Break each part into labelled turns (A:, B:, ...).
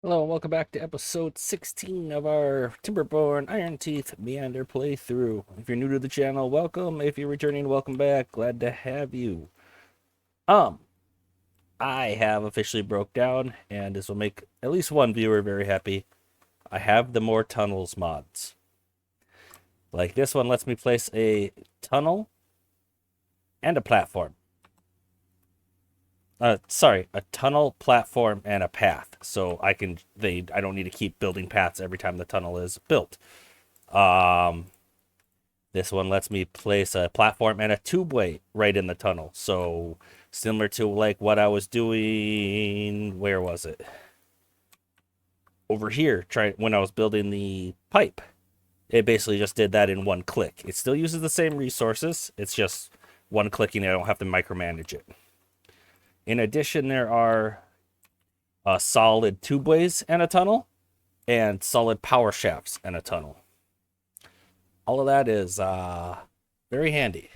A: Hello and welcome back to episode 16 of our Timberborn Ironteeth Meander playthrough. If you're new to the channel, welcome. If you're returning, welcome back. Glad to have you. Um, I have officially broke down, and this will make at least one viewer very happy. I have the more tunnels mods. Like this one lets me place a tunnel and a platform. A tunnel, platform, and a path. So I don't need to keep building paths every time the tunnel is built. Um, This one lets me place a platform and a tubeway right in the tunnel. So similar to like what I was doing, where was it? Over here, when I was building the pipe. It basically just did that in one click. It still uses the same resources. It's just one clicking. I don't have to micromanage it. In addition, there are solid tubeways and a tunnel and solid power shafts and a tunnel. All of that is very handy.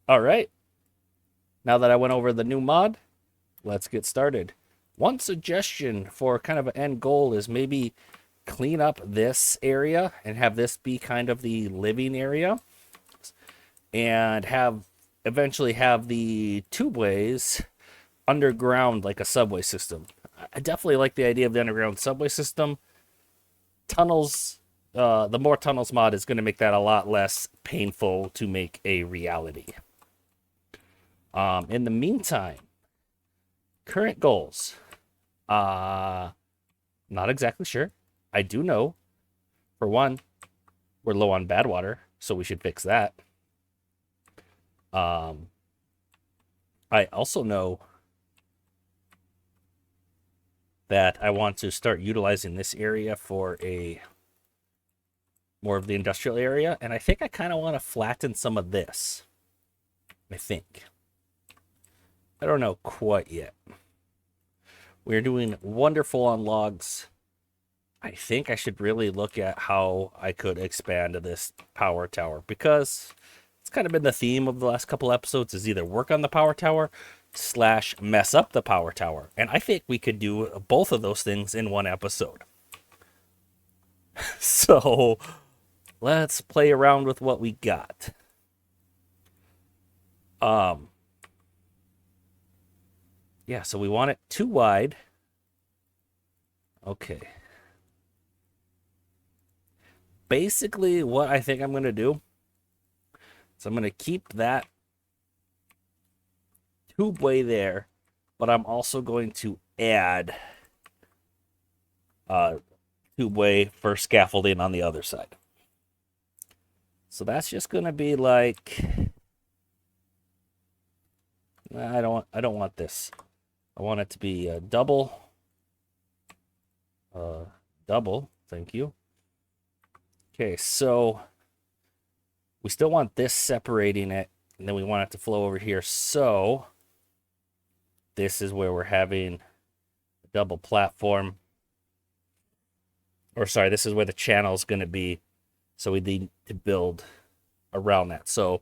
A: All right. Now that I went over the new mod, let's get started. One suggestion for kind of an end goal is maybe clean up this area and have this be kind of the living area and eventually have the tubeways underground like a subway system. I definitely like the idea of the underground subway system. Tunnels, the more tunnels mod is going to make that a lot less painful to make a reality. In the meantime, current goals. Not exactly sure. I do know, for one, we're low on bad water, so we should fix that. I also know that I want to start utilizing this area for more of the industrial area, and I think I kind of want to flatten some of this. I think. I don't know quite yet. We're doing wonderful on logs. I think I should really look at how I could expand this power tower because it's kind of been the theme of the last couple episodes is either work on the power tower / mess up the power tower. And I think we could do both of those things in one episode. So let's play around with what we got. Yeah, so we want it too wide. Okay. Basically, what I think I'm going to do is I'm going to keep that tubeway there, but I'm also going to add tubeway for scaffolding on the other side. So that's just going to be like I don't want this. I want it to be a double. Double, thank you. Okay, so we still want this separating it, and then we want it to flow over here. So this is where we're having a double platform. Or sorry, this is where the channel is going to be. So we need to build around that. So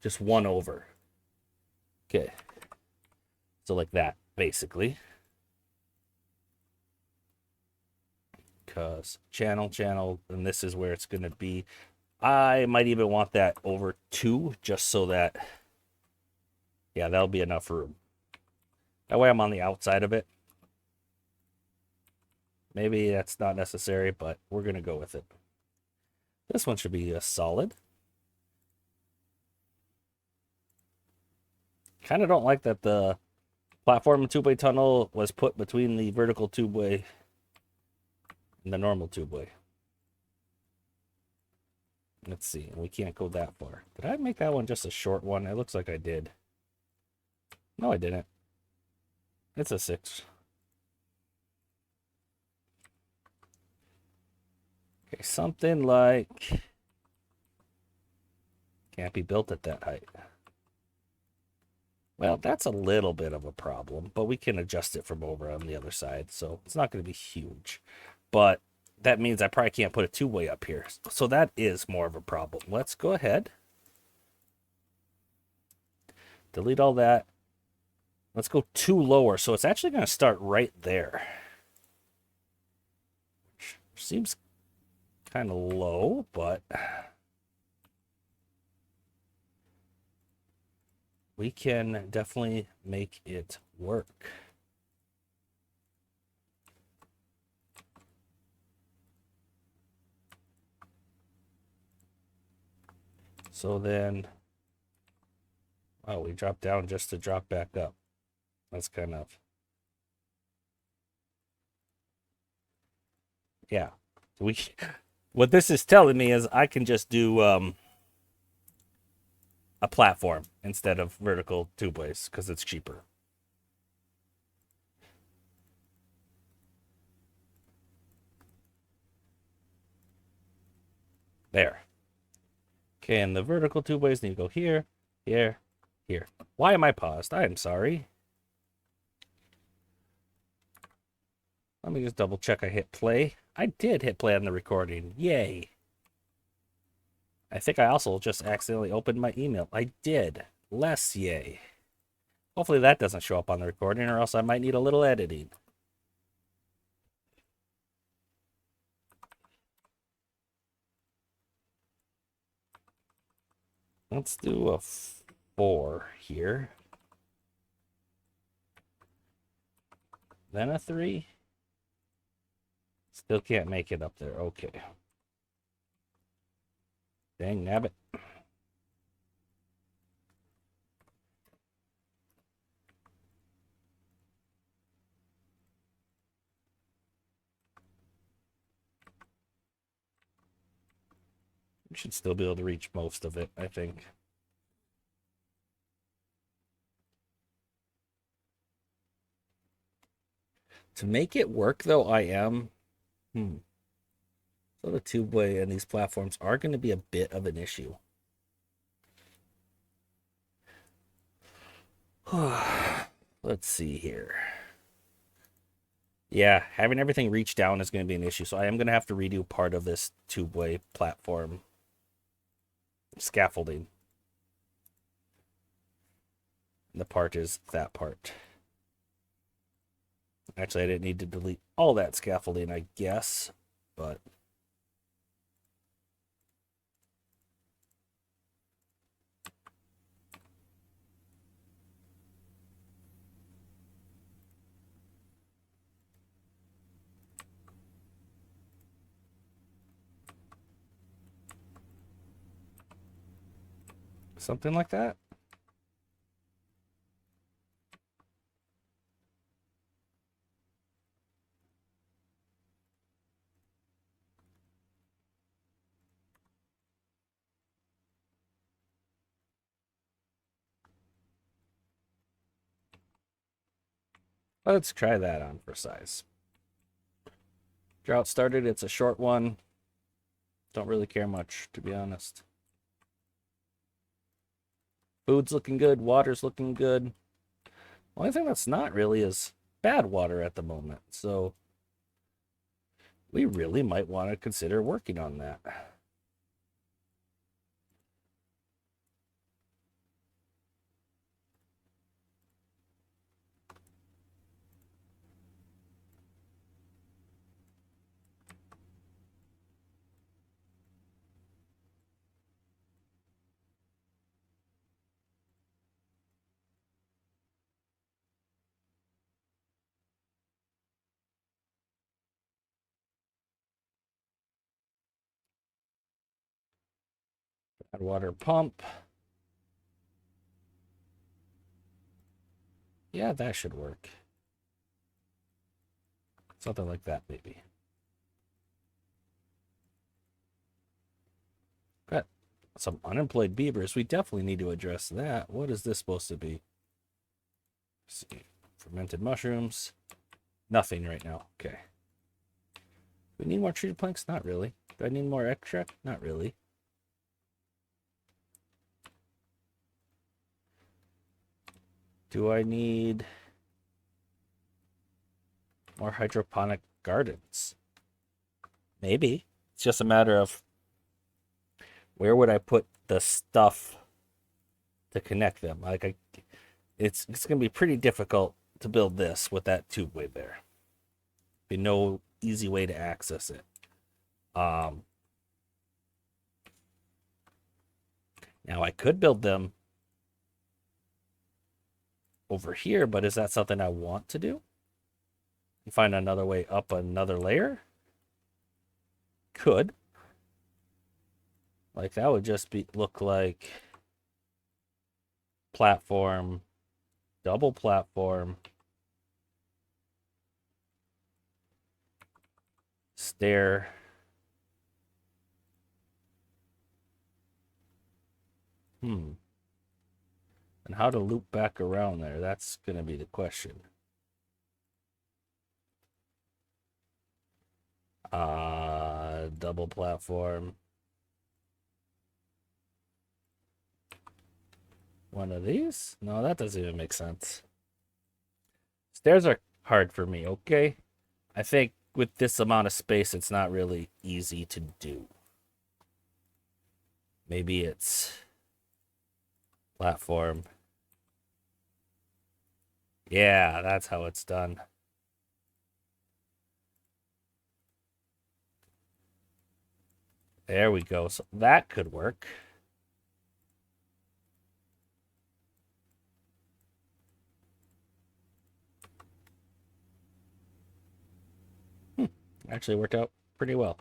A: just one over. Okay. So like that, basically. Because channel, and this is where it's going to be. I might even want that over 2, just so that, yeah, that'll be enough room. That way I'm on the outside of it. Maybe that's not necessary, but we're going to go with it. This one should be a solid. Kind of don't like that the platform and tubeway tunnel was put between the vertical tubeway and the normal tubeway. Let's see. We can't go that far. Did I make that one just a short one? It looks like I did. No, I didn't. It's a 6. Okay, something like can't be built at that height. Well, that's a little bit of a problem, but we can adjust it from over on the other side, so it's not going to be huge. But that means I probably can't put a two-way up here, so that is more of a problem. Let's go ahead. delete all that. Let's go 2 lower. So it's actually going to start right there. Seems kind of low, but we can definitely make it work. So then, wow, we dropped down just to drop back up. That's kind of, yeah. What this is telling me is I can just do a platform instead of vertical tubeways because it's cheaper. There. Okay, and the vertical tubeways need to go here, here, here. Why am I paused? I am sorry. Let me just double check I hit play. I did hit play on the recording. Yay. I think I also just accidentally opened my email. I did. Less yay. Hopefully that doesn't show up on the recording, or else I might need a little editing. Let's do a 4 here. Then a 3. Still can't make it up there. Okay. Dang nabbit. We should still be able to reach most of it, I think. To make it work, though, I am... So the tubeway and these platforms are going to be a bit of an issue. Let's see here. Yeah, having everything reach down is going to be an issue. So I am going to have to redo part of this tubeway platform scaffolding. And the part is that part. Actually, I didn't need to delete all that scaffolding, I guess, but... something like that. Let's try that on for size. Drought started. It's a short one. Don't really care much, to be honest. Food's looking good. Water's looking good. Only thing that's not really is bad water at the moment. So we really might want to consider working on that. Add water pump. Yeah, that should work. Something like that, maybe. Got some unemployed beavers. We definitely need to address that. What is this supposed to be? Let's see. Fermented mushrooms. Nothing right now. Okay. Do we need more treated planks? Not really. Do I need more extract? Not really. Do I need more hydroponic gardens? Maybe. It's just a matter of where would I put the stuff to connect them. It's going to be pretty difficult to build this with that tube way there. Be no easy way to access it. Now I could build them over here, but is that something I want to do? Find another way up another layer? Could. Like that would just look like platform, double platform, stair, and how to loop back around there, that's going to be the question. Double platform. One of these? No, that doesn't even make sense. Stairs are hard for me, okay? I think with this amount of space, it's not really easy to do. Maybe it's platform. Yeah, that's how it's done. There we go. So that could work. Actually worked out pretty well.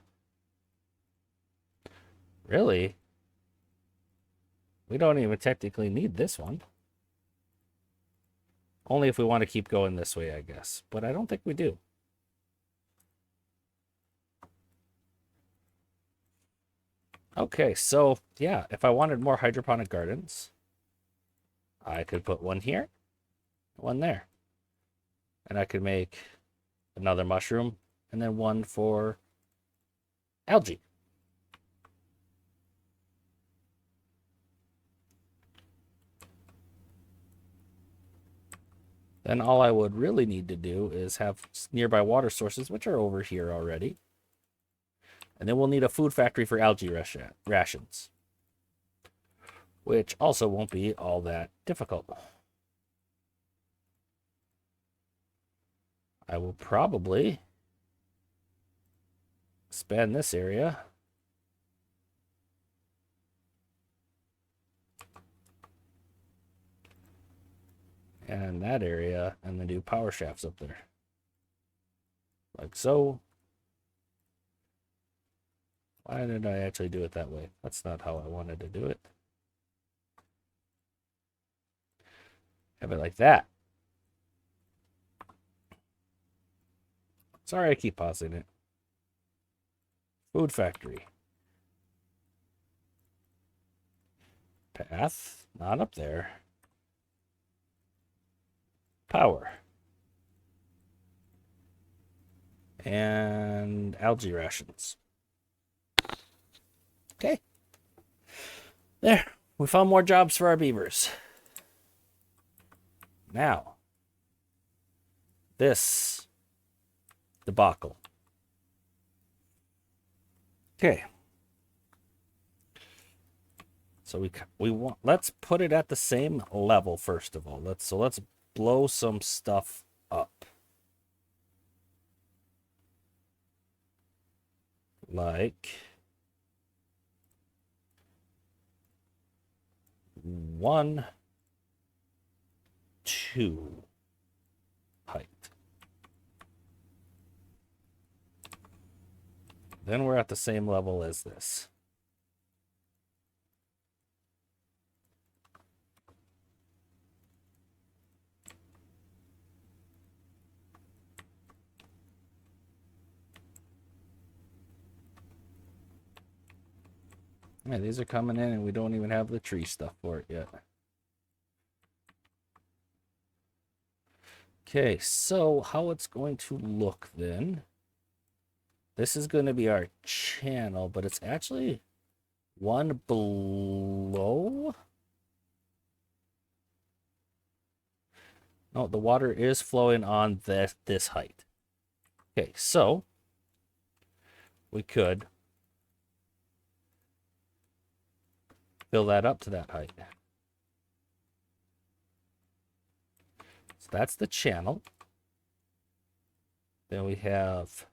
A: Really? We don't even technically need this one. Only if we want to keep going this way, I guess. But I don't think we do. Okay, so yeah, if I wanted more hydroponic gardens, I could put one here, one there. And I could make another mushroom and then one for algae. Then all I would really need to do is have nearby water sources, which are over here already. And then we'll need a food factory for algae rations, which also won't be all that difficult. I will probably expand this area. And that area, and then do power shafts up there. Like so. Why did I actually do it that way? That's not how I wanted to do it. Have it like that. Sorry, I keep pausing it. Food factory. Path, not up there. Power. And algae rations. Okay. There. We found more jobs for our beavers. Now, this debacle. Okay. So we want, let's put it at the same level first of all. Let's blow some stuff up. Like 1, 2 height. Then we're at the same level as this. Yeah, these are coming in and we don't even have the tree stuff for it yet. Okay, so how it's going to look then. This is going to be our channel, but it's actually one below. No, the water is flowing on this height. Okay, so we could fill that up to that height. So that's the channel. Then we have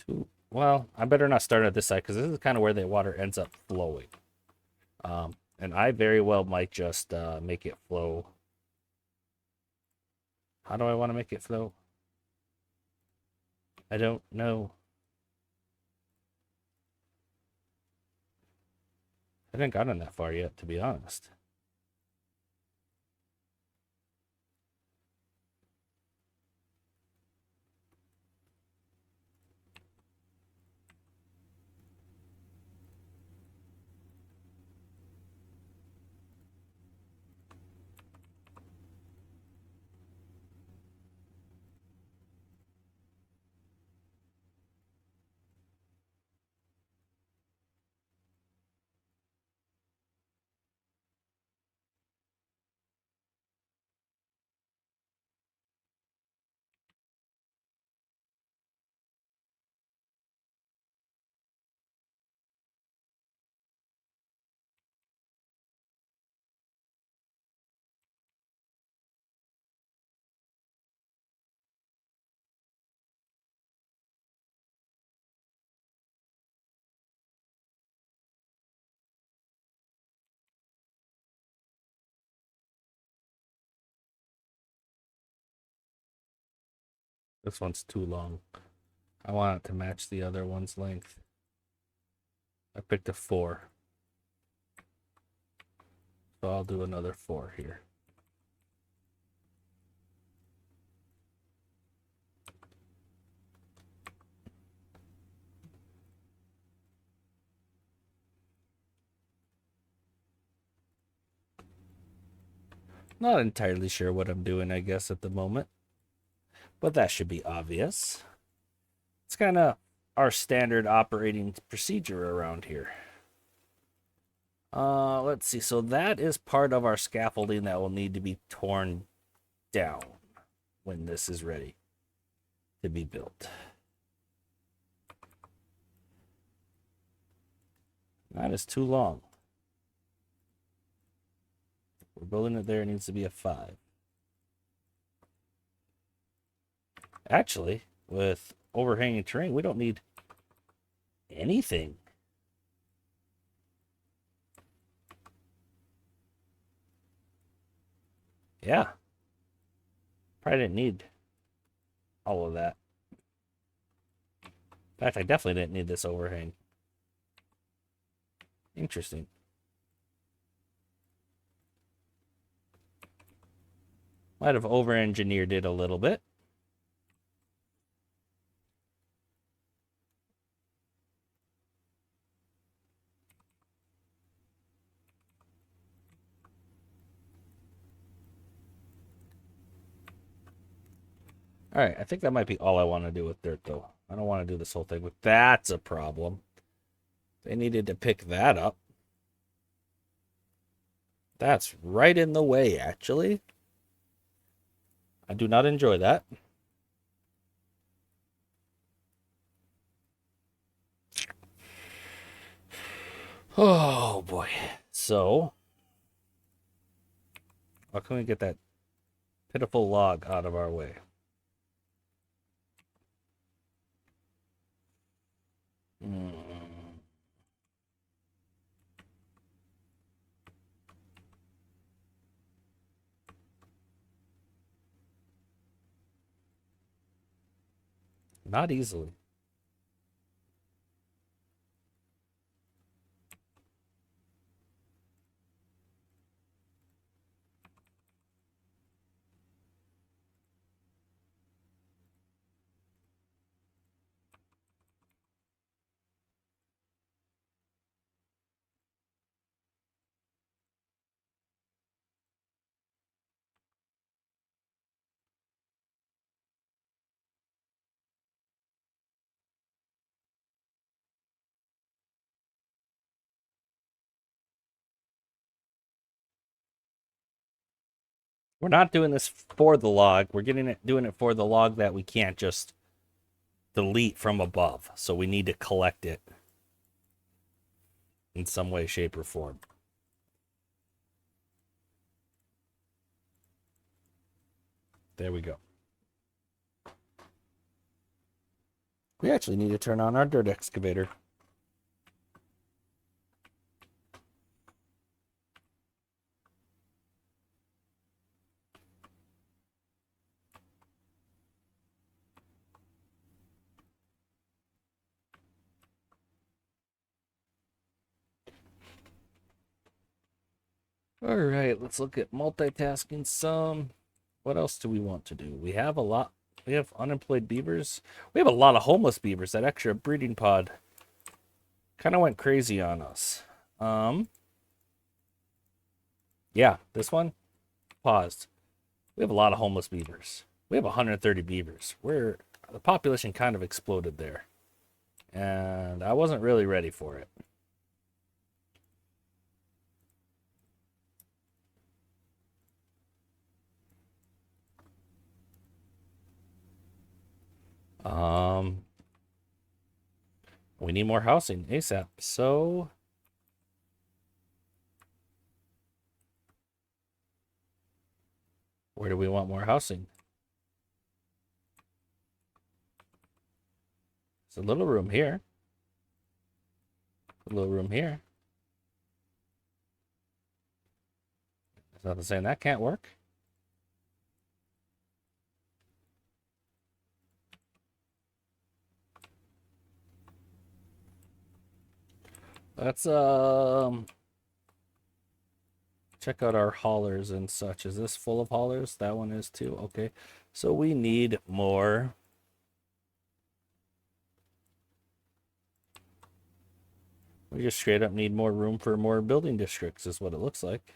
A: two. Well, I better not start at this side because this is kind of where the water ends up flowing. And I very well might just make it flow. How do I want to make it flow? I don't know. I haven't gotten that far yet, to be honest. This one's too long. I want it to match the other one's length. I picked a 4. So I'll do another 4 here. Not entirely sure what I'm doing, I guess, at the moment. But that should be obvious. It's kind of our standard operating procedure around here. Let's see. So that is part of our scaffolding that will need to be torn down when this is ready to be built. That is too long. We're building it there. It needs to be a 5. Actually, with overhanging terrain, we don't need anything. Yeah. Probably didn't need all of that. In fact, I definitely didn't need this overhang. Interesting. Might have over-engineered it a little bit. All right, I think that might be all I want to do with dirt, though. I don't want to do this whole thing with... That's a problem. They needed to pick that up. That's right in the way, actually. I do not enjoy that. Oh, boy. So, how can we get that pitiful log out of our way? Not easily. We're not doing this for the log. We're doing it for the log that we can't just delete from above. So we need to collect it in some way, shape, or form. There we go. We actually need to turn on our dirt excavator. All right, let's look at multitasking some. What else do we want to do? We have a lot. We have unemployed beavers. We have a lot of homeless beavers. That extra breeding pod kind of went crazy on us. Yeah, this one paused. We have a lot of homeless beavers. We have 130 beavers. The population kind of exploded there. And I wasn't really ready for it. We need more housing ASAP. So where do we want more housing? There's a little room here. A little room here. There's nothing saying that can't work. Let's check out our haulers and such. Is this full of haulers? That one is too. Okay. So we need more. We just straight up need more room for more building districts is what it looks like.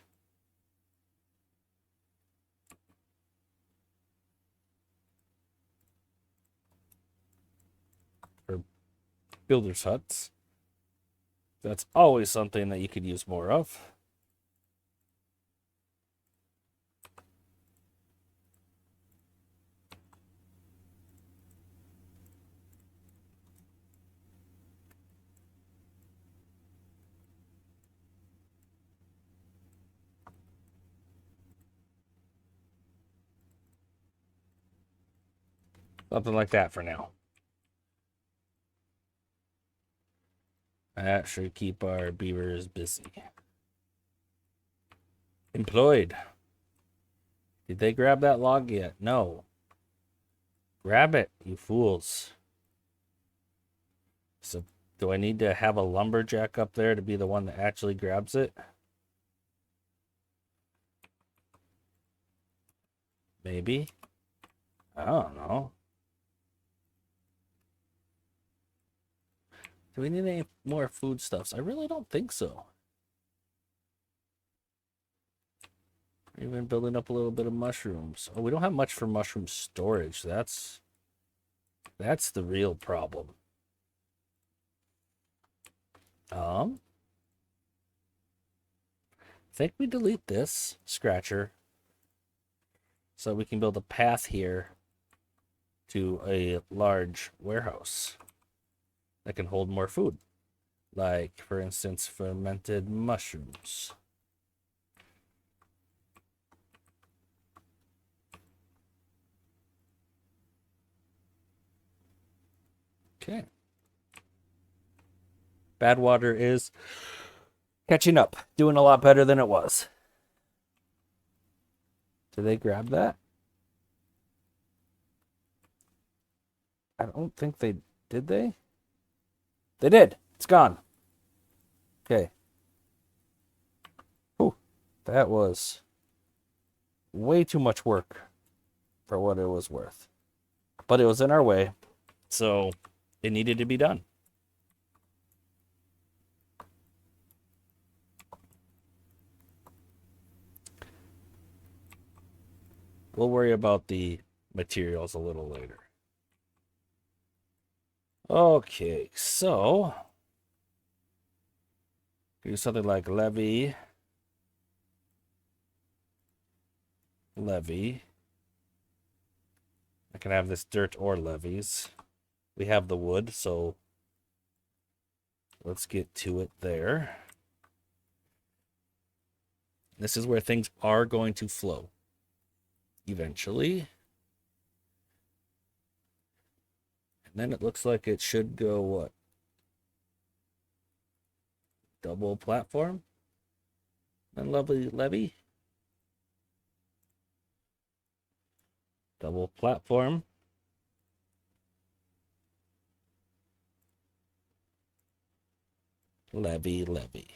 A: Or builders' huts. That's always something that you could use more of. Something like that for now. That should keep our beavers busy. Employed. Did they grab that log yet? No. Grab it, you fools. So, do I need to have a lumberjack up there to be the one that actually grabs it? Maybe. I don't know. Do we need any more foodstuffs? I really don't think so. Even building up a little bit of mushrooms. Oh, we don't have much for mushroom storage. That's the real problem. I think we delete this scratcher so we can build a path here to a large warehouse that can hold more food. Like, for instance, fermented mushrooms. Okay. Badwater is catching up, doing a lot better than it was. Did they grab that? I don't think they did. They did. It's gone. Okay. Ooh, that was way too much work for what it was worth. But it was in our way, so it needed to be done. We'll worry about the materials a little later. Okay, so do something like levy. I can have this dirt or levies. We have the wood, so let's get to it there. This is where things are going to flow eventually. Then it looks like it should go what? Double platform? And lovely levee. Double platform. Levee, levee.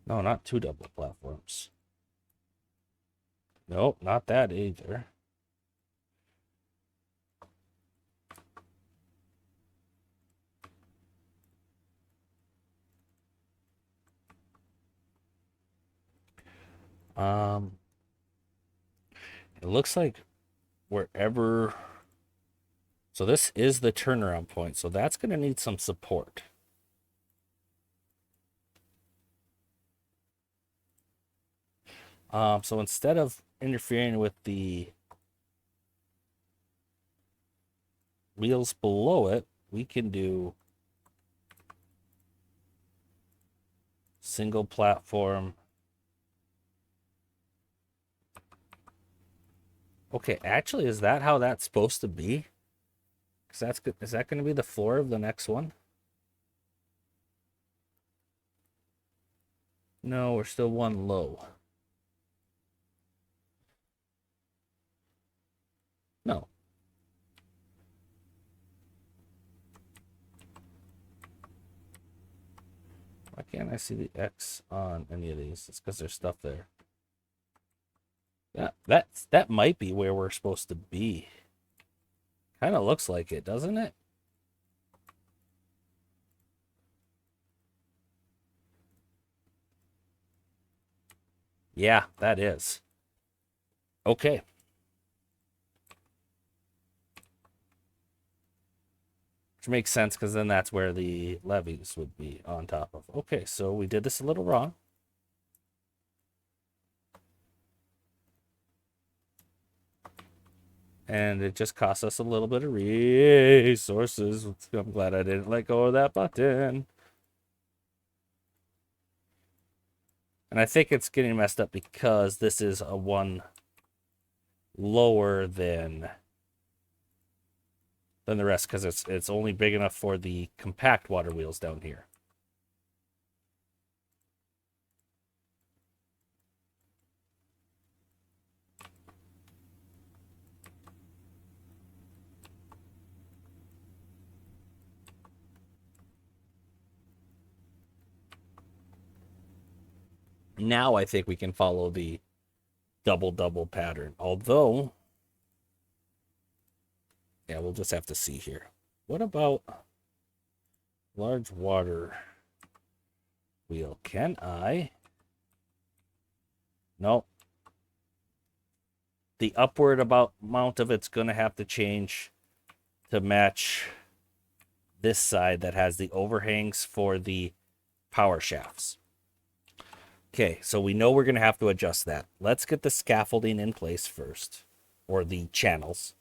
A: No, not two double platforms. Nope, not that either. It looks like wherever. So this is the turnaround point, so that's going to need some support. So instead of interfering with the wheels below it, we can do single platform. Okay, actually, is that how that's supposed to be? Is that going to be the floor of the next one? No, we're still one low. No. Why can't I see the X on any of these? It's because there's stuff there. That might be where we're supposed to be. Kind of looks like it, doesn't it? Yeah, that is. Okay. Which makes sense because then that's where the levees would be on top of. Okay, so we did this a little wrong. And it just cost us a little bit of resources. I'm glad I didn't let go of that button. And I think it's getting messed up because this is a one lower than the rest, because it's only big enough for the compact water wheels down here. Now I think we can follow the double pattern. Although, yeah, we'll just have to see here. What about large water wheel? Can I? No. The upward amount of it's going to have to change to match this side that has the overhangs for the power shafts. Okay, so we know we're going to have to adjust that. Let's get the scaffolding in place first, or the channels.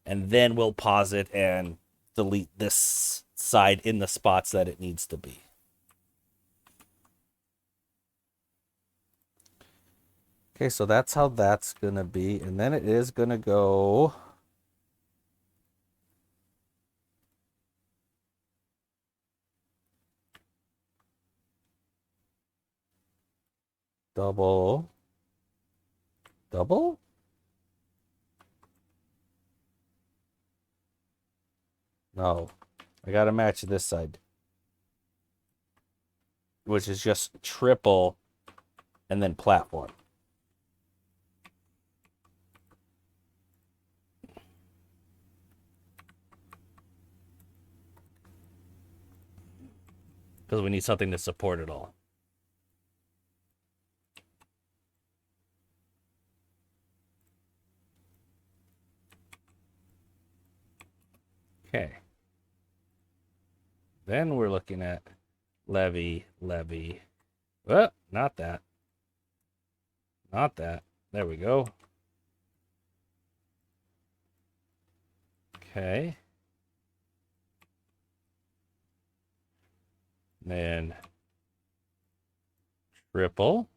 A: And then we'll pause it and delete this side in the spots that it needs to be. Okay, so that's how that's going to be. And then it is going to go double. No, I got to match this side, which is just triple and then platform. Because we need something to support it all. Okay. Then we're looking at levee. Oh, not that. Not that. There we go. Okay. then triple.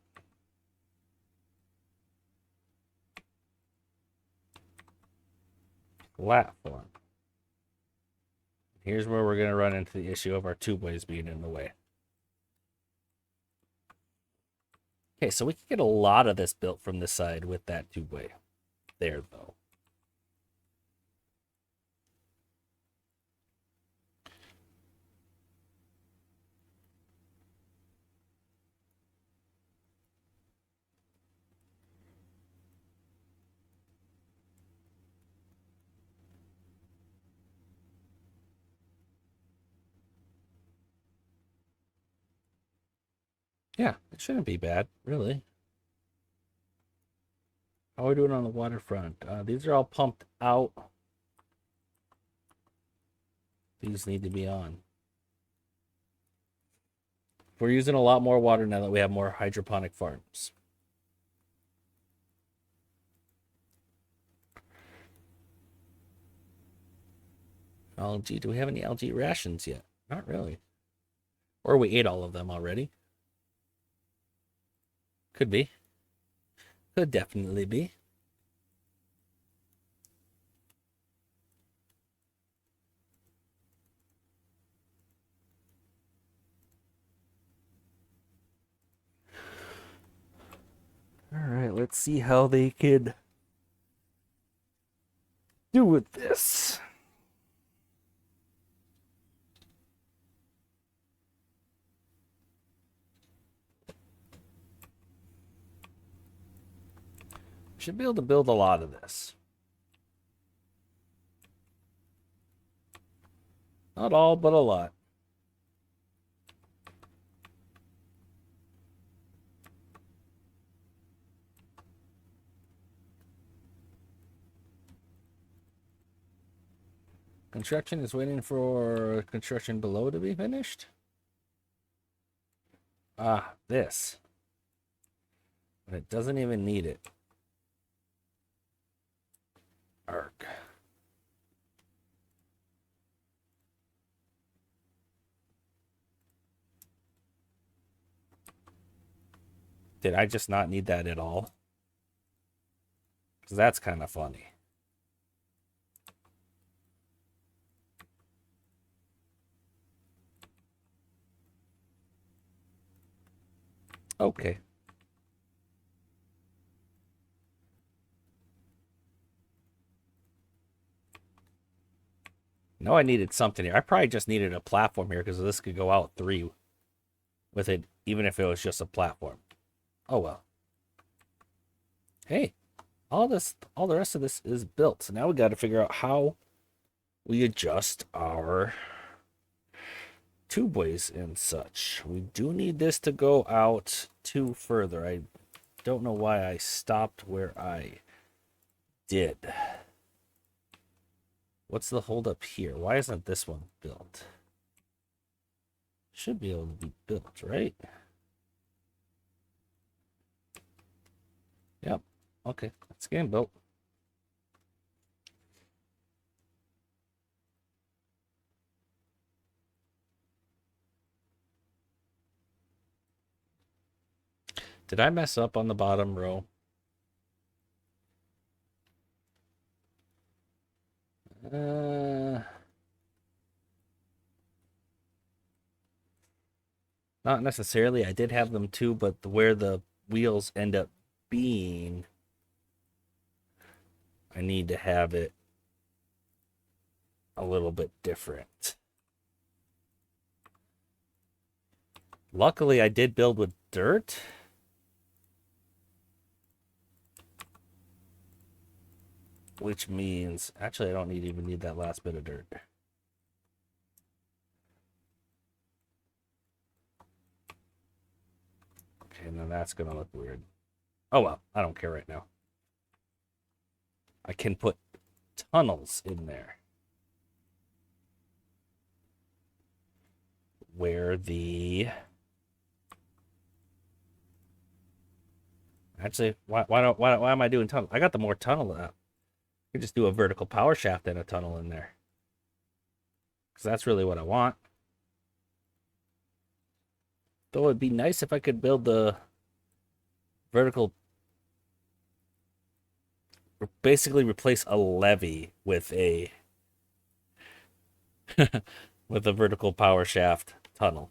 A: Platform. Here's where we're going to run into the issue of our tubeways being in the way. Okay, so we can get a lot of this built from this side with that tubeway. There, though. Yeah, it shouldn't be bad, really. How are we doing on the waterfront? These are all pumped out. These need to be on. We're using a lot more water now that we have more hydroponic farms. Algae. Do we have any algae rations yet? Not really. Or we ate all of them already. Could be. Could definitely be. All right, let's see how they could do with this. Should be able to build a lot of this. Not all, but a lot. Construction is waiting for construction below to be finished. Ah, this. But it doesn't even need it. Arc. Did I just not need that at all? Because that's kind of funny. Okay. No, I needed something here. I probably just needed a platform here because this could go out 3 with it, even if it was just a platform. Oh well. Hey, all the rest of this is built. So now we got to figure out how we adjust our tubeways and such. We do need this to go out 2 further. I don't know why I stopped where I did. What's the holdup here? Why isn't this one built? Should be able to be built, right? Yep. Okay, it's getting built. Did I mess up on the bottom row? Not necessarily. I did have them too, but where the wheels end up being, I need to have it a little bit different. Luckily, I did build with dirt. Which means, actually, I don't even need that last bit of dirt. Okay, and then that's going to look weird. Oh, well, I don't care right now. I can put tunnels in there. Where the... Actually, why am I doing tunnel? I got the more tunnel up. I could just do a vertical power shaft and a tunnel in there. Because that's really what I want. Though it'd be nice if I could build the vertical, basically replace a levee with a with a vertical power shaft tunnel.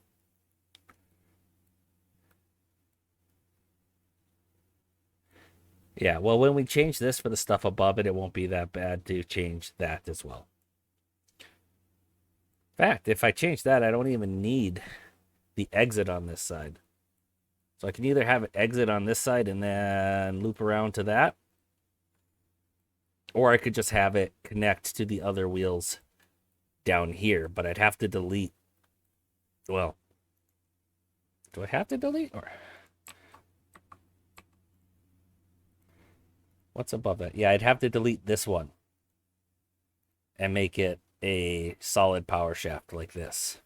A: Yeah, well, when we change this for the stuff above it, it won't be that bad to change that as well. In fact, if I change that, I don't even need the exit on this side. So I can either have it exit on this side and then loop around to that, or I could just have it connect to the other wheels down here, but I'd have to delete. Well, do I have to delete or what's above that? Yeah, I'd have to delete this one and make it a solid power shaft like this.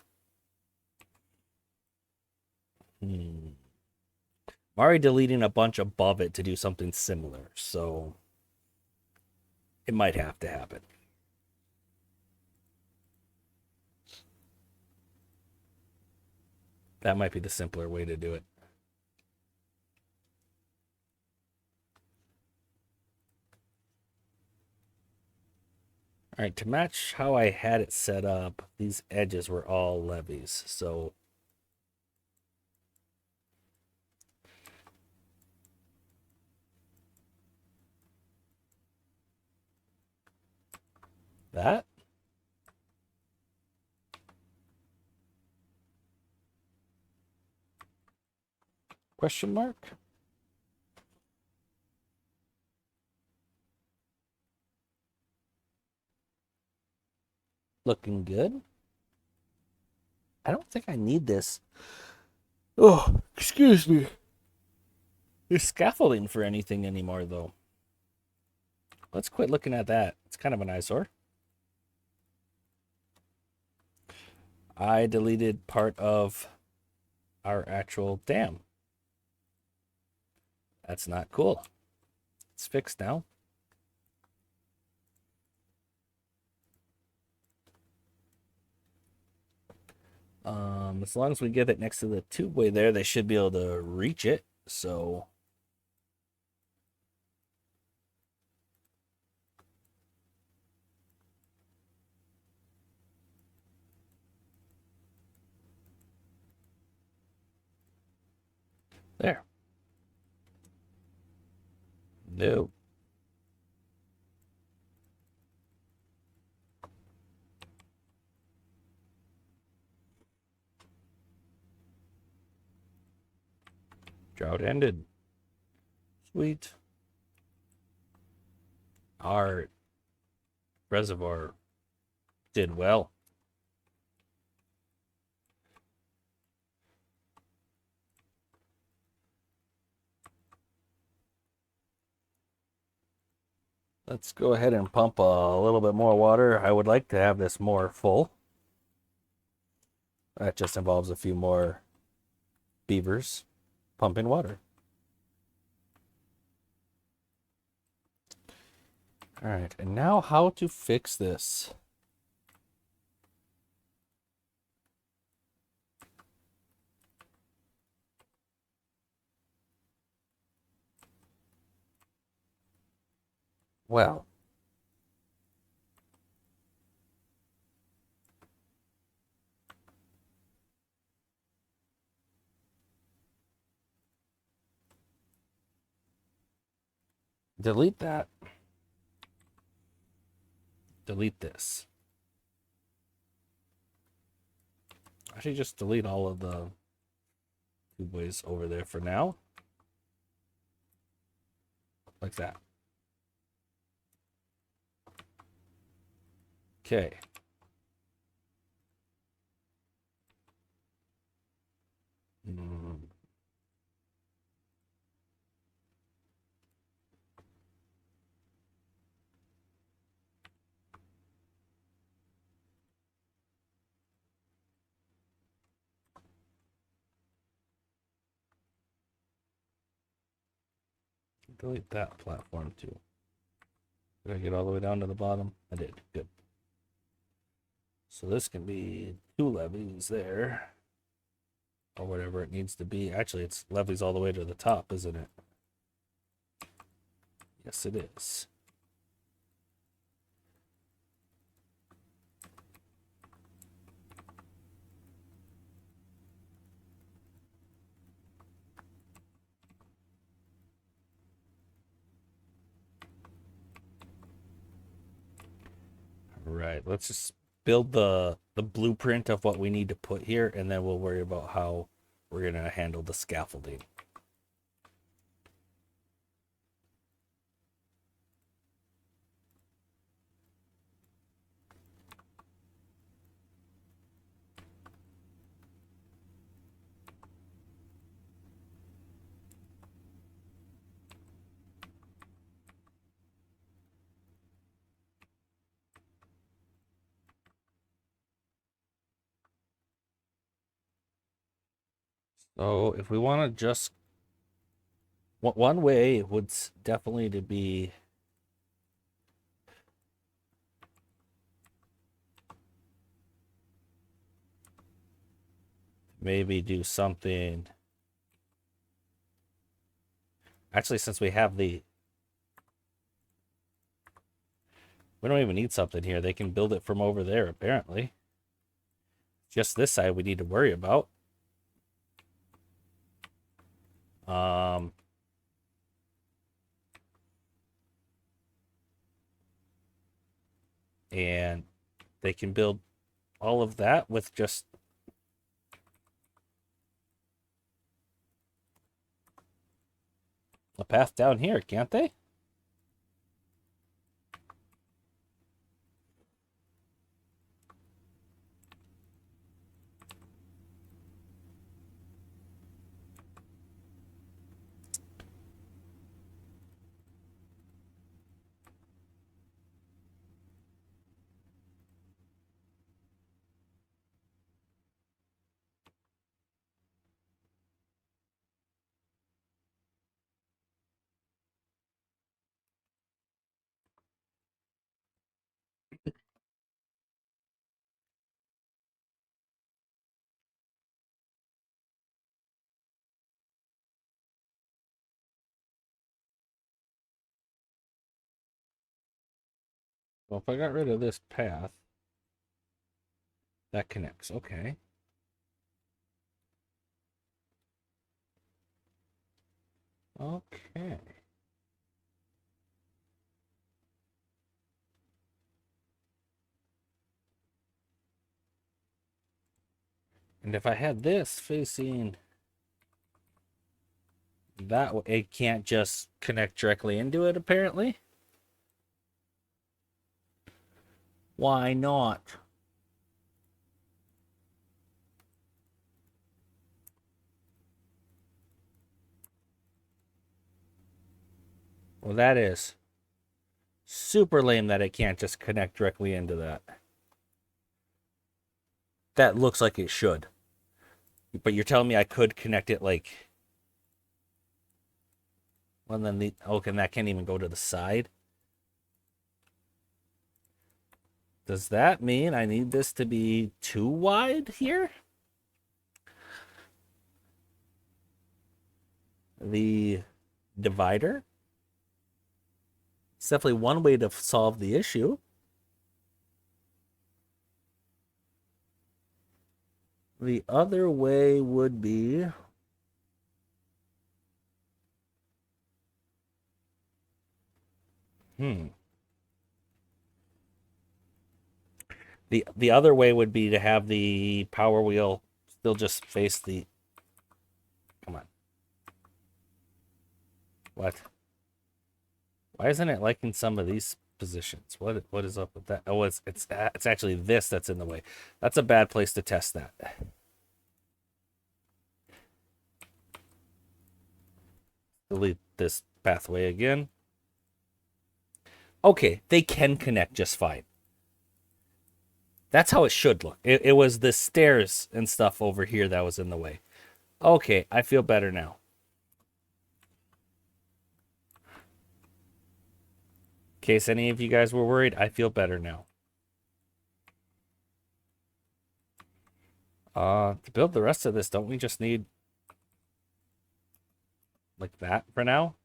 A: I'm already deleting a bunch above it to do something similar, so it might have to happen. That might be the simpler way to do it. All right, to match how I had it set up, these edges were all levees, so that. Question mark? Looking good. I don't think I need this. Oh, excuse me. This scaffolding for anything anymore, though. Let's quit looking at that. It's kind of an eyesore. I deleted part of our actual dam. That's not cool. It's fixed now. As long as we get it next to the tubeway there, they should be able to reach it. So there. No. Drought ended. Sweet. Our reservoir did well. Let's go ahead and pump a little bit more water. I would like to have this more full. That just involves a few more beavers pumping water. All right, and now how to fix this. Well, delete that. Delete this. Actually, just delete all of the tubeways over there for now. Like that. Okay. Delete that platform too. Did I get all the way down to the bottom? I did. Good. So this can be 2 levees there. or whatever it needs to be. Actually, it's levees all the way to the top, isn't it? Yes, it is. Right. Let's just build the blueprint of what we need to put here, and then we'll worry about how we're gonna handle the scaffolding. So if we want to just one way would definitely to be maybe do something. Actually, since we have we don't even need something here. They can build it from over there, apparently. Just this side we need to worry about. And they can build all of that with just a path down here, can't they? Well, if I got rid of this path, that connects. Okay. Okay. And if I had this facing that way, it can't just connect directly into it, apparently. Why not? Well, that is super lame that it can't just connect directly into that. That looks like it should. But you're telling me I could connect it like... Well, then the... Okay, and that can't even go to the side. Does that mean I need this to be too wide here? The divider? It's definitely one way to solve the issue. The other way would be... The other way would be to have the power wheel still just face the... Come on. What? Why isn't it liking some of these positions? What is up with that? Oh, it's actually this that's in the way. That's a bad place to test that. Delete this pathway again. Okay, they can connect just fine. That's how it should look. It was the stairs and stuff over here that was in the way. Okay, I feel better now. In case any of you guys were worried, I feel better now. To build the rest of this, don't we just need like that for now?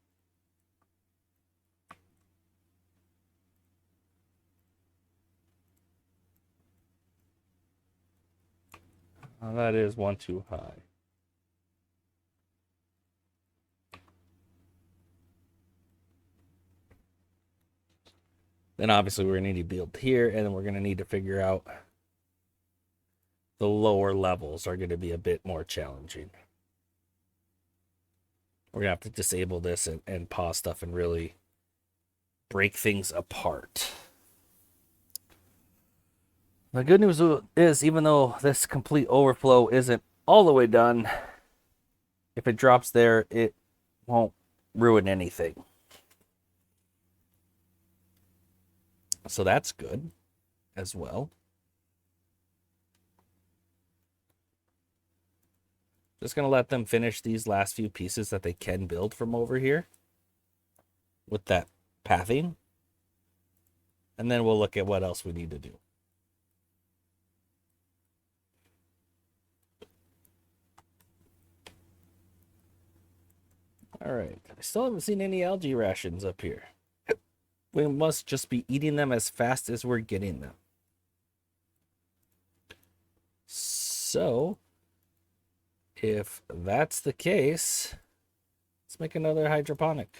A: That is one too high. Then obviously we're gonna need to build here, and then we're gonna need to figure out the lower levels are gonna be a bit more challenging. We're gonna have to disable this and pause stuff and really break things apart. The good news is, even though this complete overflow isn't all the way done, if it drops there, it won't ruin anything. So that's good as well. Just going to let them finish these last few pieces that they can build from over here with that pathing. And then we'll look at what else we need to do. All right. I still haven't seen any algae rations up here. We must just be eating them as fast as we're getting them. So, if that's the case, let's make another hydroponic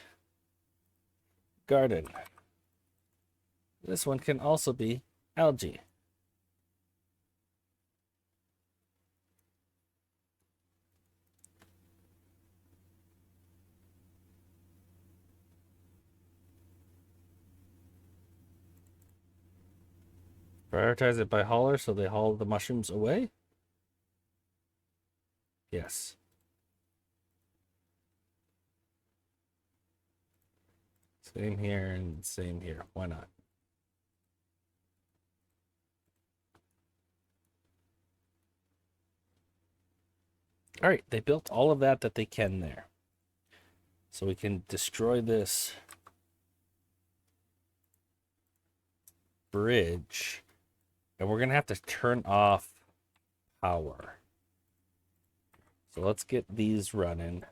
A: garden. This one can also be algae. Prioritize it by hauler so they haul the mushrooms away? Yes. Same here and same here. Why not? All right, they built all of that they can there. So we can destroy this bridge. And we're going to have to turn off power. So let's get these running.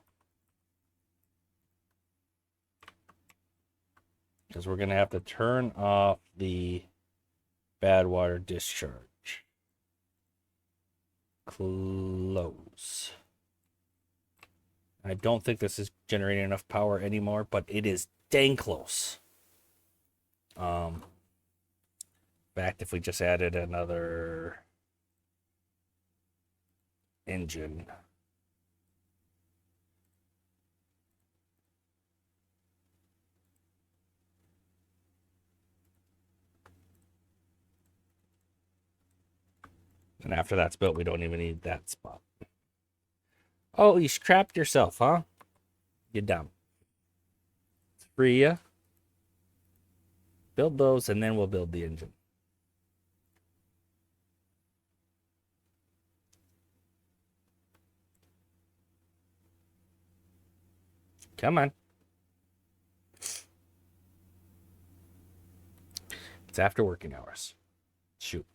A: Because we're going to have to turn off the bad water discharge. Close. I don't think this is generating enough power anymore, but it is dang close. In fact, if we just added another engine. And after that's built, we don't even need that spot. Oh, you trapped yourself, huh? You're dumb. Let's free ya. Build those, and then we'll build the engine. Come on. It's after working hours. Shoot.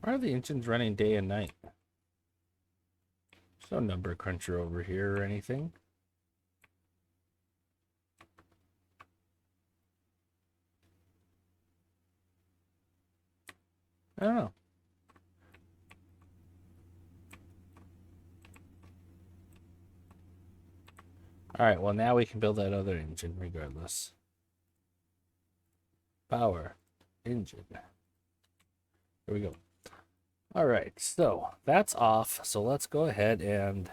A: Why are the engines running day and night? There's no number cruncher over here or anything. I don't know. All right, well, now we can build that other engine regardless. Power engine. There we go. All right, so that's off. So let's go ahead and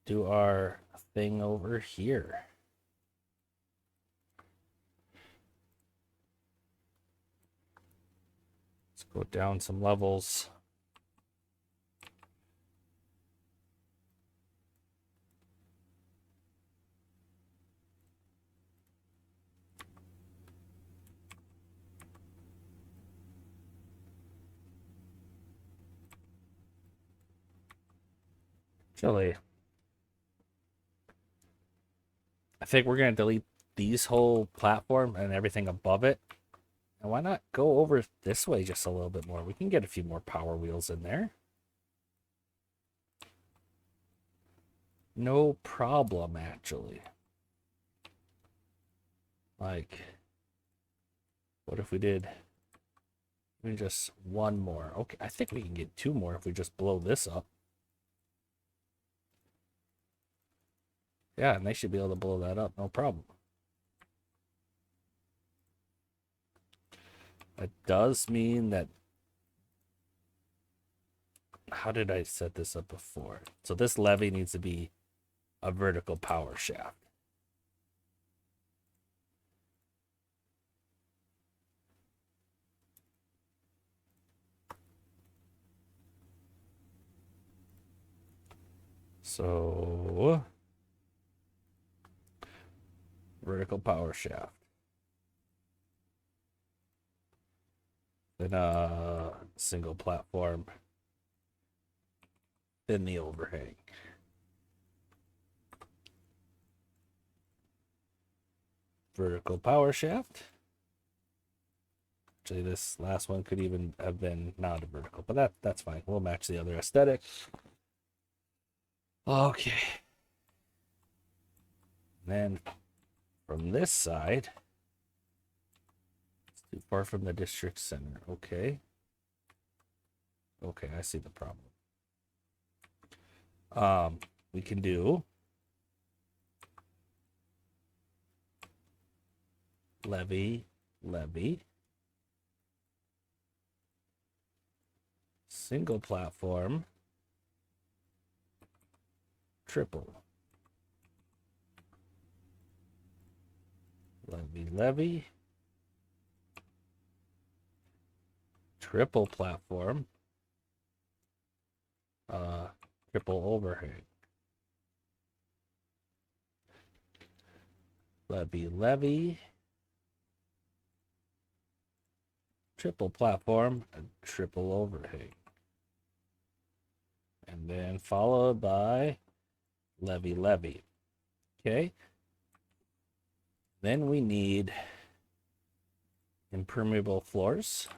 A: do our thing over here. Let's go down some levels. Actually, I think we're going to delete these whole platform and everything above it. And why not go over this way just a little bit more? We can get a few more power wheels in there. No problem, actually. Like, what if we did just one more? Okay, I think we can get two more if we just blow this up. Yeah, and they should be able to blow that up, no problem. That does mean that... How did I set this up before? So this levee needs to be a vertical power shaft. So, vertical power shaft. Then a single platform. Then the overhang. Vertical power shaft. Actually, this last one could even have been not a vertical, but that's fine. We'll match the other aesthetic. Okay. Then from this side, it's too far from the district center. Okay. Okay, I see the problem. We can do levee, single platform, triple. Levee, triple platform, triple overhang. Levee, triple platform, and triple overhang. And then followed by levee. Okay. Then we need impermeable floors.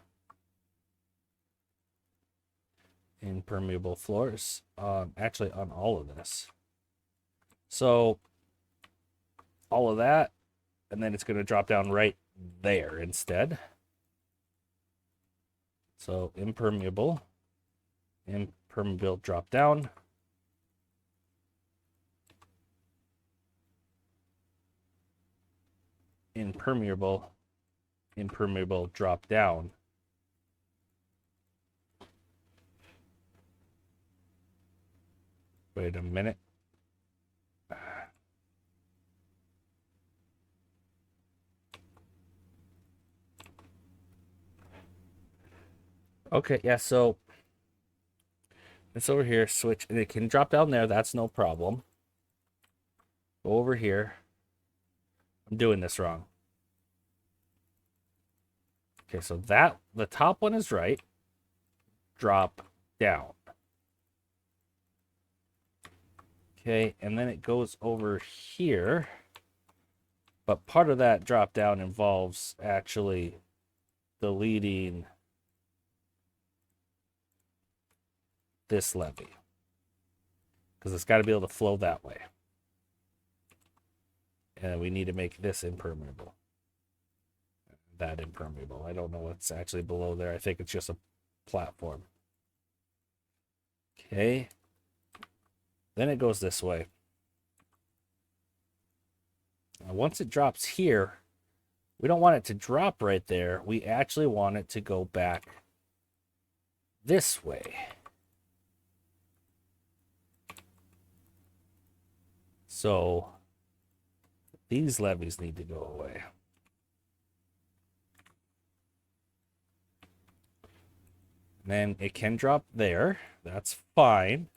A: Actually on all of this. So all of that, and then it's going to drop down right there instead. So impermeable drop down. Impermeable drop down. Wait a minute. Okay, yeah, so it's over here, switch, and it can drop down there, that's no problem. Go over here. I'm doing this wrong. Okay, so that, the top one is right. Drop down. Okay, and then it goes over here. But part of that drop down involves actually deleting this levee, because it's got to be able to flow that way. And we need to make this impermeable. That impermeable. I don't know what's actually below there. I think it's just a platform. Okay. Then it goes this way. Now, once it drops here, we don't want it to drop right there. We actually want it to go back this way. So these levees need to go away. And then it can drop there. That's fine.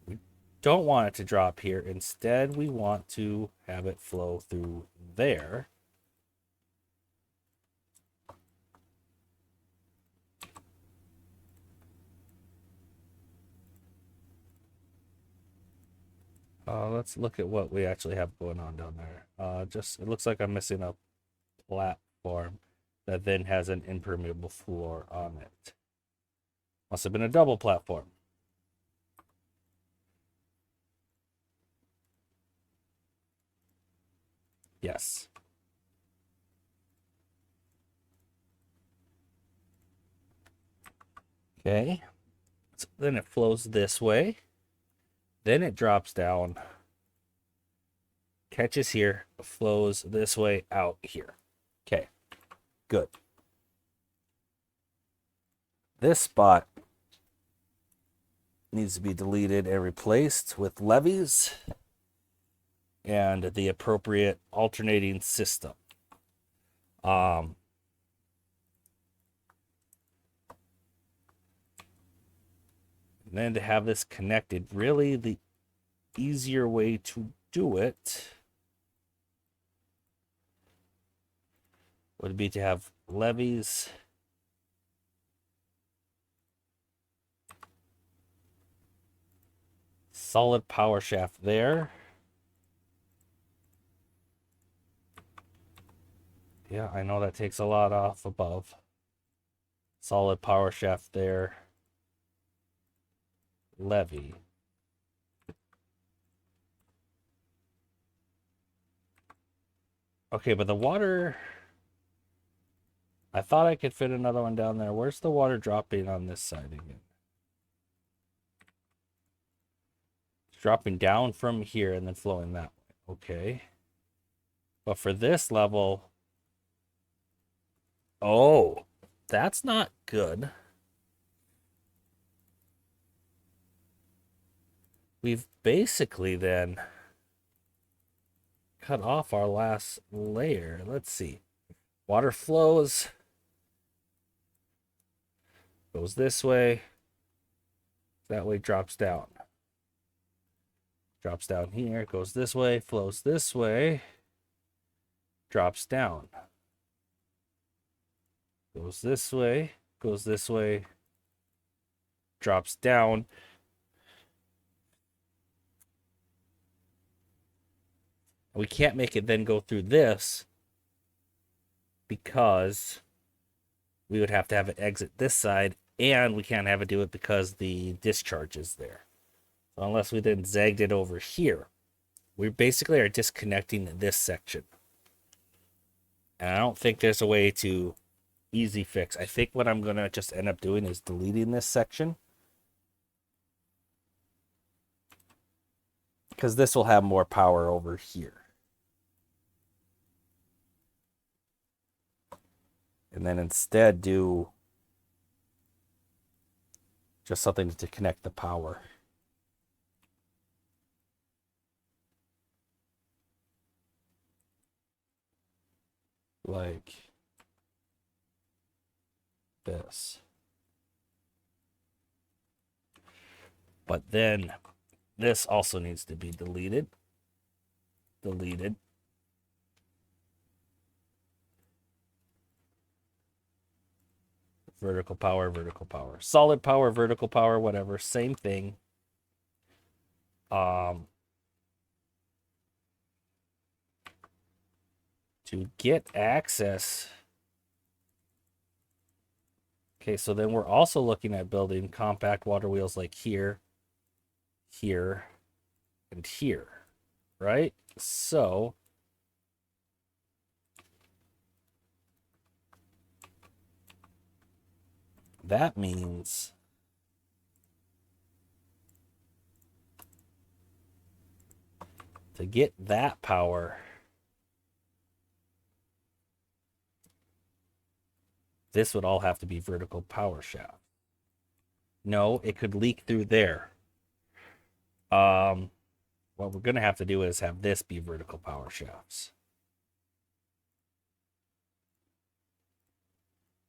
A: We don't want it to drop here. Instead, we want to have it flow through there. Let's look at what we actually have going on down there. Just, it looks like I'm missing a platform that then has an impermeable floor on it. Must have been a double platform. Yes. Okay. So then it flows this way. Then it drops down, catches here, flows this way out here. Okay, good. This spot needs to be deleted and replaced with levees and the appropriate alternating system. And then to have this connected, really the easier way to do it would be to have levees solid power shaft there. Yeah, I know that takes a lot off above. Solid power shaft there. Levee. Okay, but the water... I thought I could fit another one down there. Where's the water dropping on this side again? It's dropping down from here and then flowing that way. Okay. But for this level... Oh, that's not good. We've basically then cut off our last layer. Let's see. Water flows. Goes this way. That way drops down. Drops down here. Goes this way. Flows this way. Drops down. Goes this way. Goes this way. Drops down. We can't make it then go through this because we would have to have it exit this side, and we can't have it do it because the discharge is there. So unless we then zagged it over here, we basically are disconnecting this section. And I don't think there's a way to easy fix. I think what I'm going to just end up doing is deleting this section, because this will have more power over here. And then instead do just something to connect the power. Like this. But then this also needs to be deleted. Deleted. Vertical power, vertical power. Solid power, vertical power, whatever. Same thing. To get access. Okay, so then we're also looking at building compact water wheels like here, here, and here, right? So that means to get that power, this would all have to be vertical power shaft. No, it could leak through there. What we're going to have to do is have this be vertical power shafts.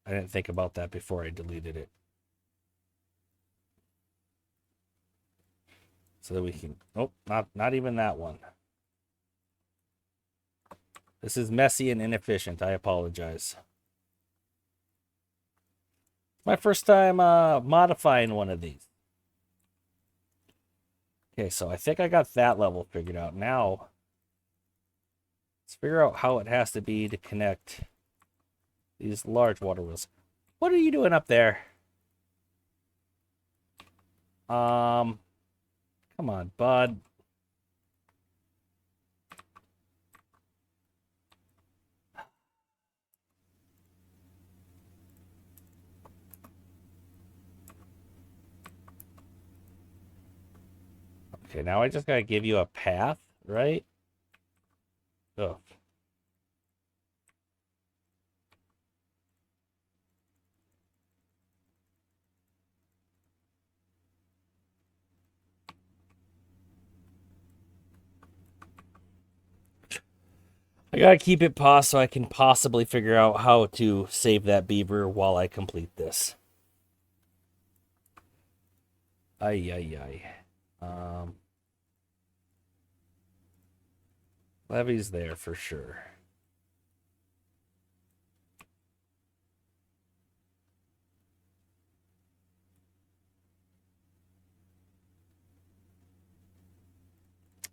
A: I didn't think about that before I deleted it. So that we can, oh, not even that one. This is messy and inefficient. I apologize. My first time modifying one of these. Okay, so I think I got that level figured out. Now, let's figure out how it has to be to connect these large water wheels. What are you doing up there? Come on, bud. Okay, now I just gotta give you a path, right? Oh. I gotta keep it paused so I can possibly figure out how to save that beaver while I complete this. Ay, ay, ay. Levy's there for sure.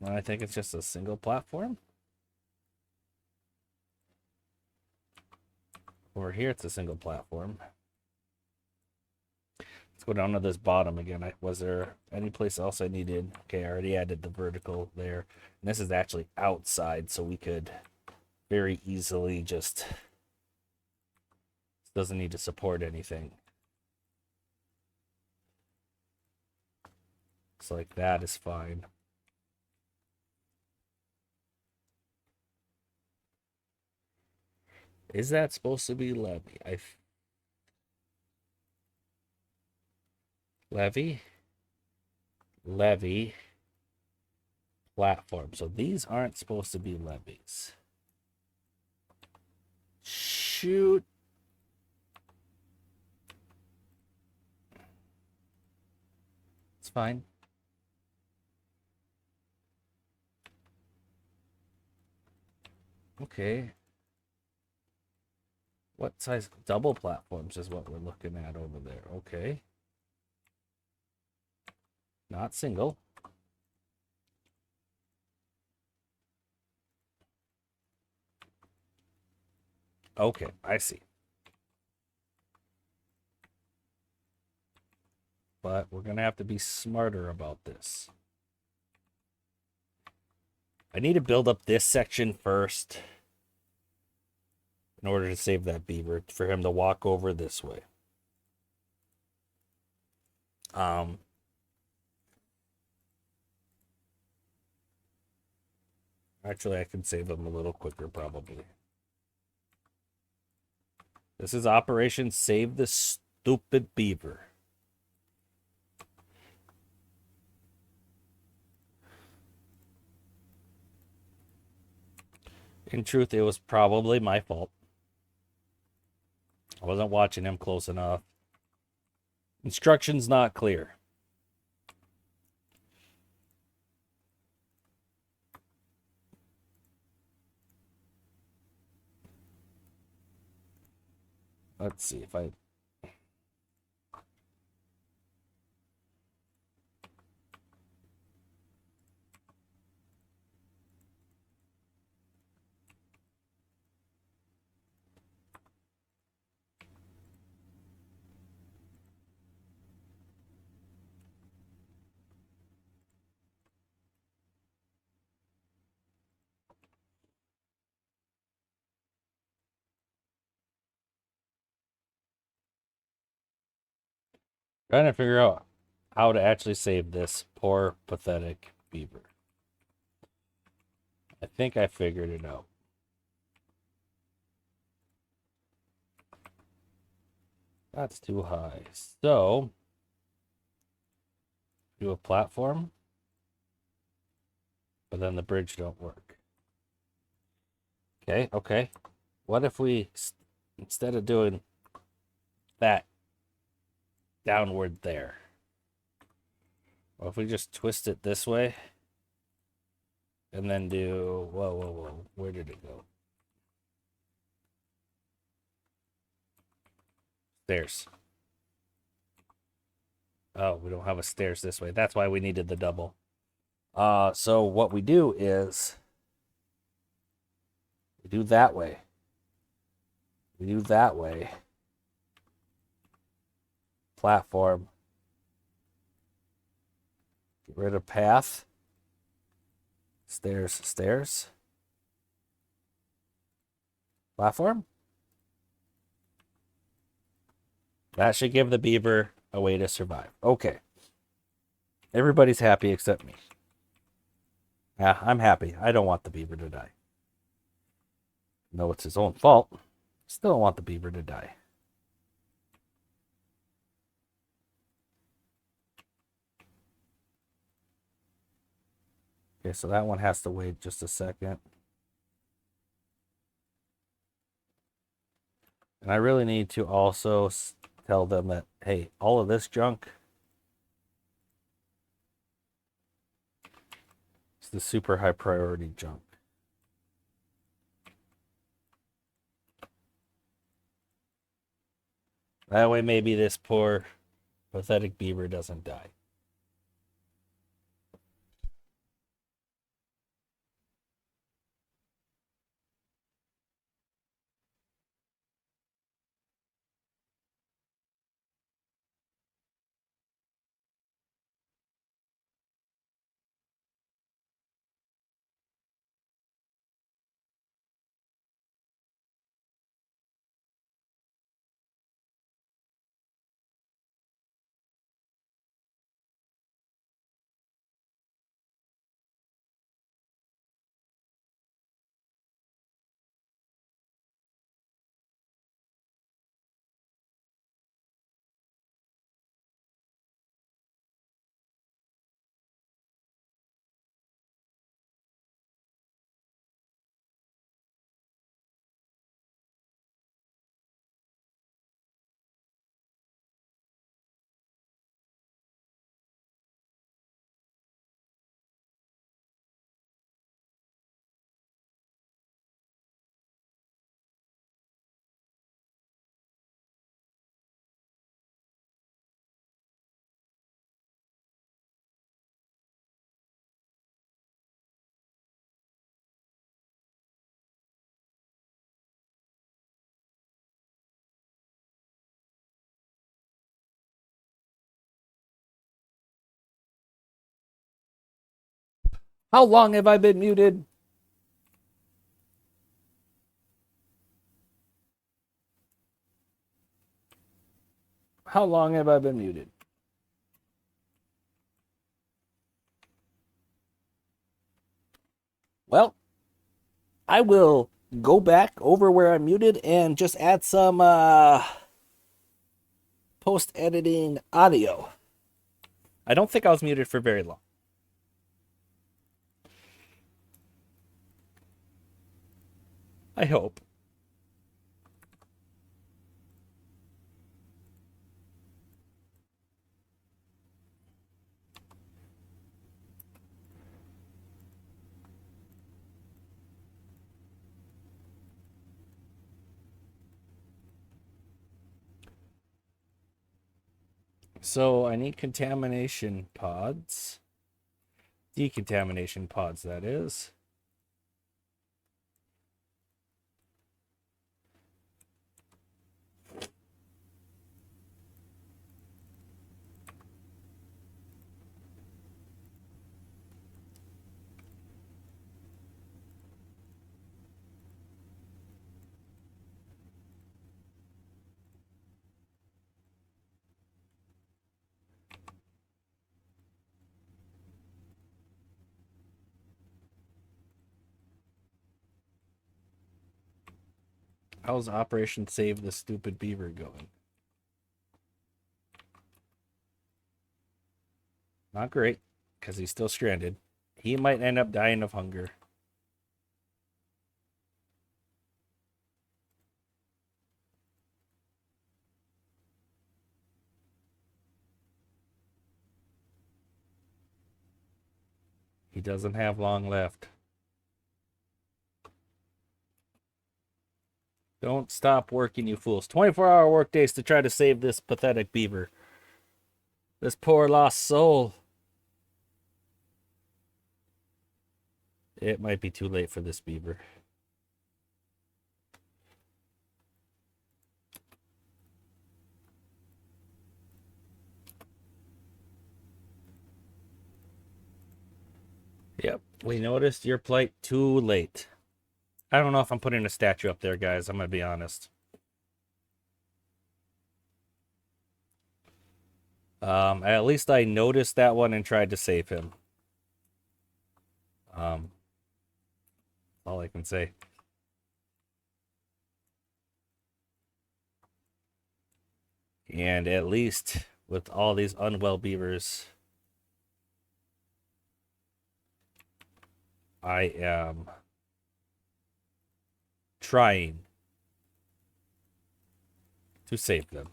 A: I think it's just a single platform. Over here, it's a single platform. Let's go down to this bottom again. Was there any place else I needed? Okay, I already added the vertical there. And this is actually outside, so we could very easily just... Doesn't need to support anything. So like that is fine. Is that supposed to be levy? Levy, levy, platform. So these aren't supposed to be levies. Shoot. It's fine. Okay. What size? Double platforms is what we're looking at over there. Okay. Not single. Okay, I see. But we're going to have to be smarter about this. I need to build up this section first in order to save that beaver for him to walk over this way. Actually, I can save him a little quicker probably. This is Operation Save the Stupid Beaver. In truth, it was probably my fault. I wasn't watching him close enough. Instructions not clear. Let's see if I... Trying to figure out how to actually save this poor, pathetic beaver. I think I figured it out. That's too high. So, do a platform, but then the bridge don't work. Okay, okay. What if we, instead of doing that downward there, what if we just twist it this way and then do, whoa, whoa, whoa, where did it go? Stairs. Oh, we don't have a stairs this way. That's why we needed the double. So what we do is we do that way. We do that way. Platform. Get rid of path. Stairs, stairs. Platform. That should give the beaver a way to survive. Okay. Everybody's happy except me. Yeah, I'm happy. I don't want the beaver to die. No, it's his own fault. Still don't want the beaver to die. Okay, so that one has to wait just a second. And I really need to also tell them that, hey, all of this junk is the super high priority junk. That way maybe this poor pathetic beaver doesn't die. How long have I been muted? How long have I been muted? Well, I will go back over where I'm muted and just add some post-editing audio. I don't think I was muted for very long. I hope. So I need contamination pods. Decontamination pods, that is. How's Operation Save the Stupid Beaver going? Not great, because he's still stranded. He might end up dying of hunger. He doesn't have long left. Don't stop working, you fools. 24-hour workdays to try to save this pathetic beaver. This poor lost soul. It might be too late for this beaver. Yep, we noticed your plight too late. I don't know if I'm putting a statue up there, guys. I'm going to be honest. At least I noticed that one and tried to save him. All I can say. And at least with all these unwell beavers, I am trying to save them.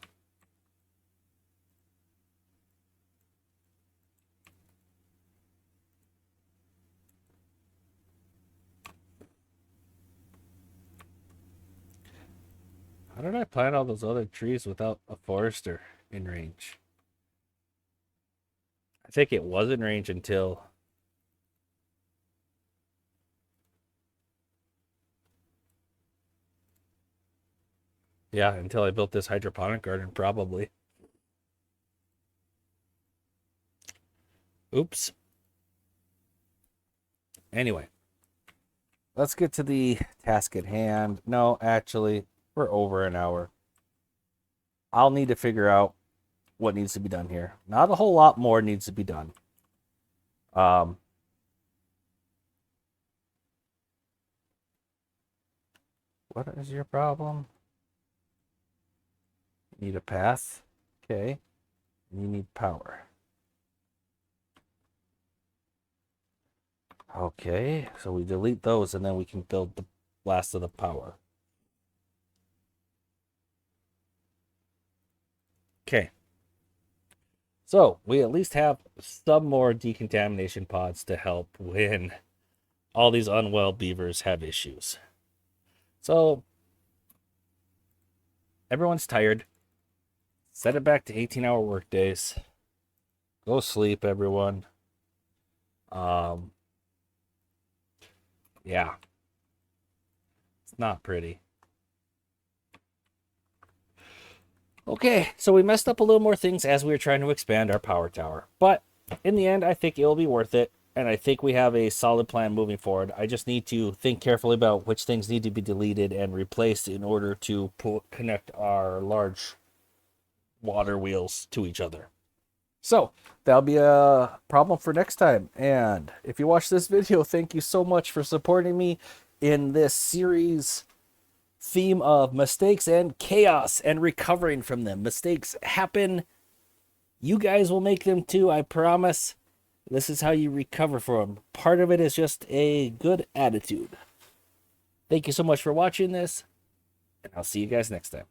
A: How did I plant all those other trees without a forester in range? I think it was in range until... Yeah, until I built this hydroponic garden, probably. Oops. Anyway, let's get to the task at hand. No, actually, we're over an hour. I'll need to figure out what needs to be done here. Not a whole lot more needs to be done. What is your problem? You need a path. Okay. You need power. Okay, so we delete those and then we can build the last of the power. Okay. So we at least have some more decontamination pods to help when all these unwell beavers have issues. So everyone's tired. Set it back to 18-hour workdays. Go sleep, everyone. Yeah. It's not pretty. Okay, so we messed up a little more things as we were trying to expand our power tower. But in the end, I think it will be worth it. And I think we have a solid plan moving forward. I just need to think carefully about which things need to be deleted and replaced in order to connect our large water wheels to each other. So that'll be a problem for next time. And if you watch this video, thank you so much for supporting me in this series theme of mistakes and chaos and recovering from them. Mistakes happen. You guys will make them too, I promise. This is how you recover from them. Part of it is just a good attitude. Thank you so much for watching this, and I'll see you guys next time.